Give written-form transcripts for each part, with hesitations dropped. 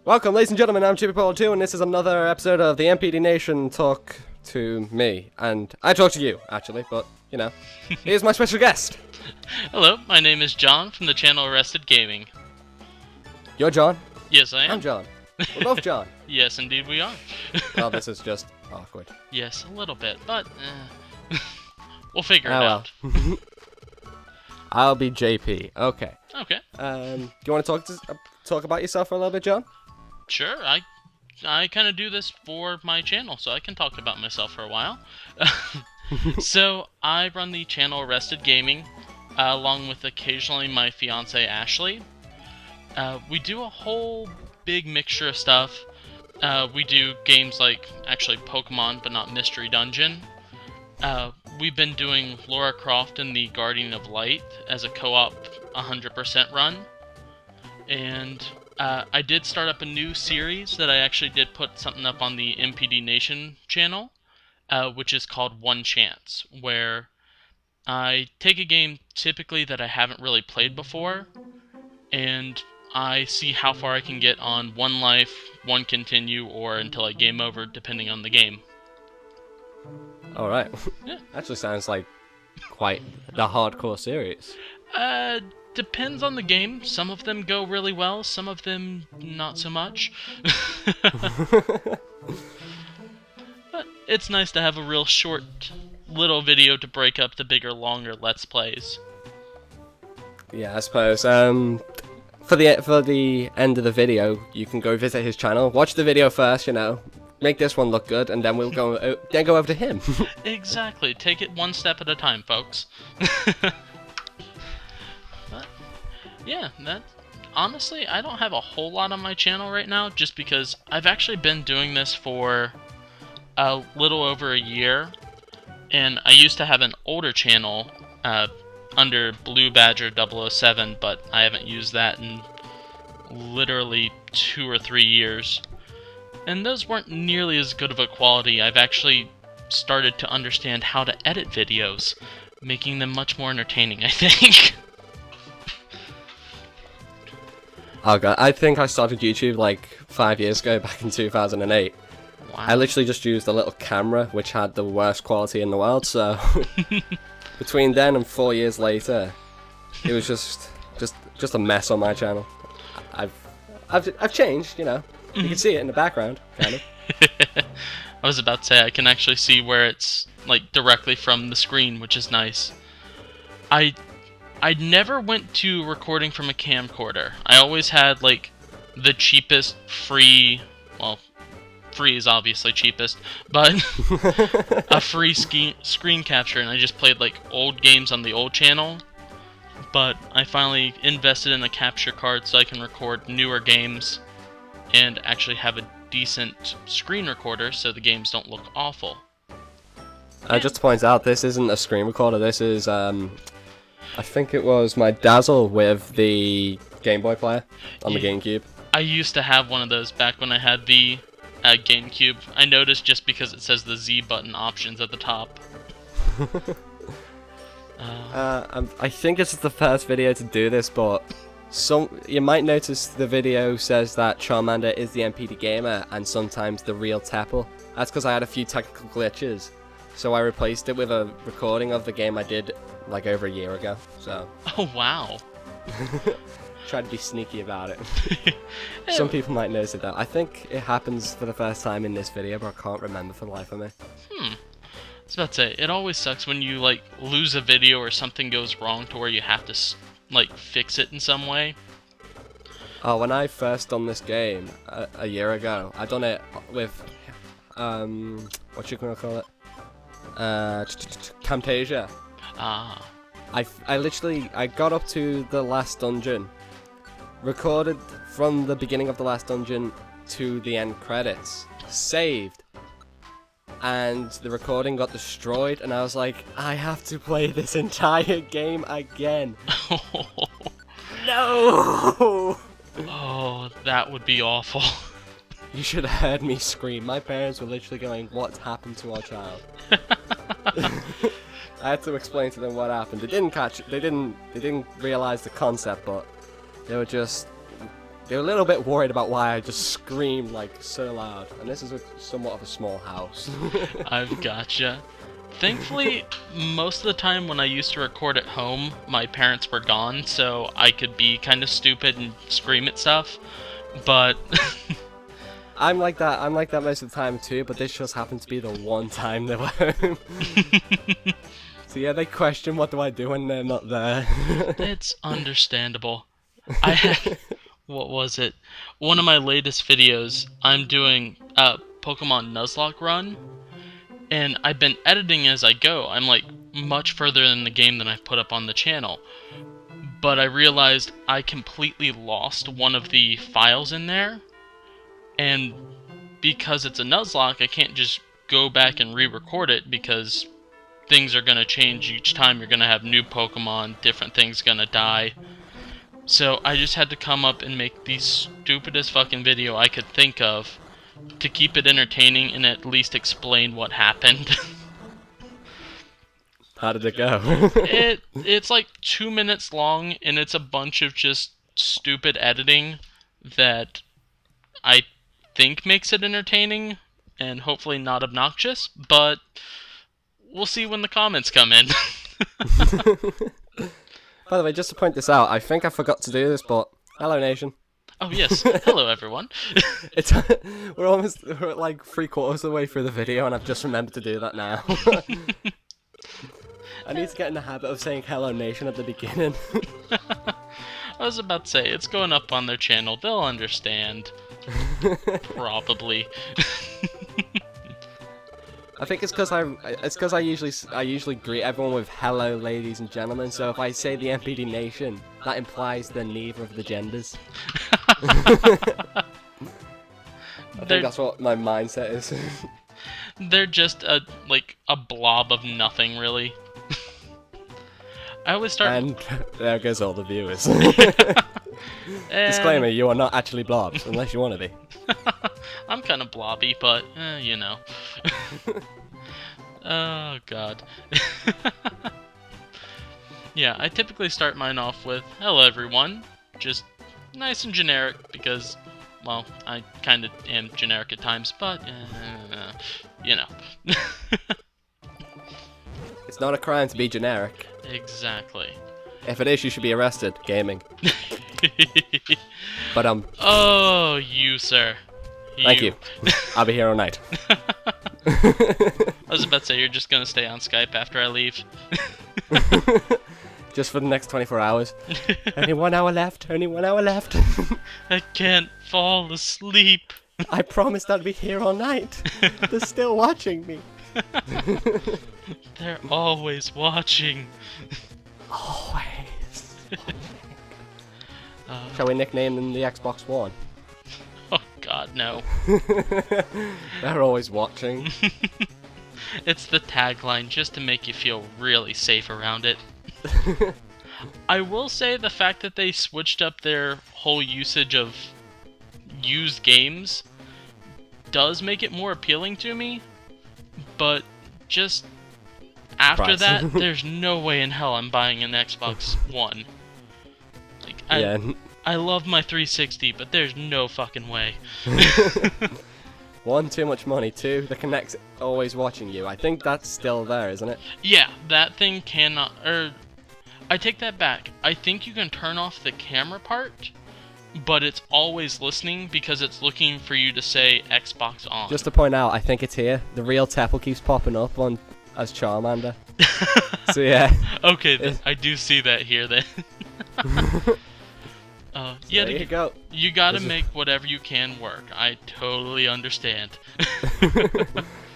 Welcome, ladies and gentlemen, I'm jpbrawler2, and this is another episode of the TheMPDNation talk to me. And I talk to you, actually, but, you know, here's my special guest. Hello, my name is John from the channel Arrestedgaming. You're John? Yes, I am. I'm John. We're both John. Yes, indeed we are. Well, this is just awkward. Yes, a little bit, but we'll figure it out. I'll be JP. Okay. Okay. Do you want to talk about yourself for a little bit, John? Sure, I kind of do this for my channel, so I can talk about myself for a while. So, I run the channel Arrestedgaming, along with occasionally my fiance Ashley. We do a whole big mixture of stuff. We do games like, actually Pokemon, but not Mystery Dungeon. We've been doing Lara Croft and the Guardian of Light as a co-op 100% run. And I did start up a new series that I actually did put something up on the TheMPDNation channel, which is called One Chance, where I take a game typically that I haven't really played before, and I see how far I can get on one life, one continue, or until I game over, depending on the game. Alright. Yeah. Actually sounds like quite the hardcore series. Depends on the game. Some of them go really well, some of them not so much. But it's nice to have a real short little video to break up the bigger, longer Let's Plays. Yeah, I suppose. For the end of the video, you can go visit his channel. Watch the video first, you know. Make this one look good, and then we'll go over to him. Exactly. Take it one step at a time, folks. But, yeah, honestly, I don't have a whole lot on my channel right now, just because I've actually been doing this for a little over a year, and I used to have an older channel under Blue Badger 007, but I haven't used that in literally 2 or 3 years. And those weren't nearly as good of a quality. I've actually started to understand how to edit videos, making them much more entertaining, I think. Oh god, I think I started YouTube like 5 years ago, back in 2008. Wow. I literally just used a little camera, which had the worst quality in the world, so... Between then and 4 years later, it was just a mess on my channel. I've changed, you know. You can see it in the background, kind of. I was about to say, I can actually see where it's, like, directly from the screen, which is nice. I never went to recording from a camcorder. I always had, like, the cheapest free, well, free is obviously cheapest, but a free screen capture, and I just played, like, old games on the old channel. But I finally invested in a capture card so I can record newer games and actually have a decent screen recorder so the games don't look awful. Just to point out, this isn't a screen recorder, this is, I think it was my Dazzle with the Game Boy player on the GameCube. I used to have one of those back when I had the GameCube. I noticed just because it says the Z button options at the top. I think this is the first video to do this, but you might notice the video says that Charmander is the TheMPDGamer and sometimes the real Teppel. That's because I had a few technical glitches, so I replaced it with a recording of the game I did like over a year ago. So. Oh wow. Try to be sneaky about it. Some people might notice it though. I think it happens for the first time in this video, but I can't remember for the life of me. I was about to say, it always sucks when you, like, lose a video or something goes wrong to where you have to, like, fix it in some way. Oh, when I first done this game a year ago, I done it with, what you gonna call it? Camtasia. Ah. I got up to the last dungeon, recorded from the beginning of the last dungeon to the end credits, saved, and the recording got destroyed, and I was like, I have to play this entire game again. No! Oh, that would be awful. You should have heard me scream. My parents were literally going, what's happened to our child? I had to explain to them what happened. They didn't catch it. They didn't realize the concept, but they were a little bit worried about why I just screamed like so loud. And this is somewhat of a small house. I've gotcha. Thankfully, most of the time when I used to record at home, my parents were gone, so I could be kind of stupid and scream at stuff. But I'm like that most of the time too, but this just happened to be the one time they were home. So yeah, they question what do I do when they're not there. it's understandable. What was it? One of my latest videos, I'm doing a Pokemon Nuzlocke run, and I've been editing as I go. I'm like much further in the game than I've put up on the channel. But I realized I completely lost one of the files in there, and because it's a Nuzlocke, I can't just go back and re-record it because things are going to change each time. You're going to have new Pokemon, different things going to die. So I just had to come up and make the stupidest fucking video I could think of to keep it entertaining and at least explain what happened. How did it go? It's like 2 minutes long, and it's a bunch of just stupid editing that I think makes it entertaining and hopefully not obnoxious, but we'll see when the comments come in. By the way, just to point this out, I think I forgot to do this, but hello nation. Oh yes, hello everyone. We're like 3/4 of the way through the video, and I've just remembered to do that now. I need to get in the habit of saying hello nation at the beginning. I was about to say, it's going up on their channel, they'll understand. Probably. I think it's because I usually greet everyone with hello ladies and gentlemen, so if I say the MPDNation, that implies they're neither of the genders. I think that's what my mindset is. They're just a blob of nothing, really. I always start... And there goes all the viewers. Disclaimer, you are not actually blobs, unless you want to be. I'm kind of blobby, but, you know. Oh, God. Yeah, I typically start mine off with, hello everyone. Just nice and generic, because, well, I kind of am generic at times, but, you know. It's not a crime to be generic. Exactly. If it is, you should be arrested. Gaming. But Oh, you, sir. Thank you. I'll be here all night. I was about to say, you're just gonna stay on Skype after I leave. Just for the next 24 hours. Only 1 hour left. Only 1 hour left. I can't fall asleep. I promised I'd be here all night. They're still watching me. They're always watching. Always. Shall we nickname them the Xbox One? Oh God, no. They're always watching. It's the tagline just to make you feel really safe around it. I will say the fact that they switched up their whole usage of used games does make it more appealing to me, but just after that, there's no way in hell I'm buying an Xbox One. Like, I love my 360, but there's no fucking way. One, too much money. Two, the Kinect's always watching you. I think that's still there, isn't it? Yeah, that thing cannot... I take that back. I think you can turn off the camera part, but it's always listening because it's looking for you to say Xbox on. Just to point out, I think it's here. The real Teppel keeps popping up on as Charmander. So yeah. Okay, I do see that here then. Yeah, there you go. You gotta make whatever you can work. I totally understand.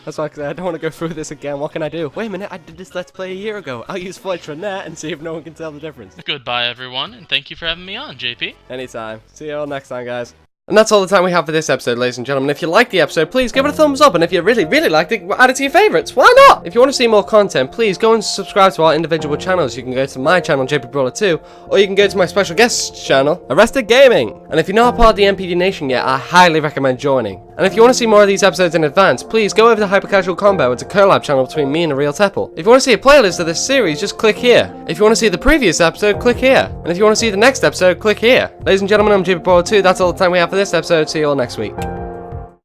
That's why I said I don't want to go through this again. What can I do? Wait a minute, I did this Let's Play a year ago. I'll use Fudge from that and see if no one can tell the difference. Goodbye, everyone, and thank you for having me on, JP. Anytime. See you all next time, guys. And that's all the time we have for this episode, ladies and gentlemen. If you liked the episode, please give it a thumbs up. And if you really, really liked it, add it to your favourites. Why not? If you want to see more content, please go and subscribe to our individual channels. You can go to my channel, jpbrawler2, or you can go to my special guest channel, Arrested Gaming. And if you're not a part of the MPD Nation yet, I highly recommend joining. And if you want to see more of these episodes in advance, please go over to HyperCasualCombo. It's a collab channel between me and a real Teppel. If you want to see a playlist of this series, just click here. If you want to see the previous episode, click here. And if you want to see the next episode, click here. Ladies and gentlemen, I'm jpbrawler2. That's all the time we have for this episode. See you all next week.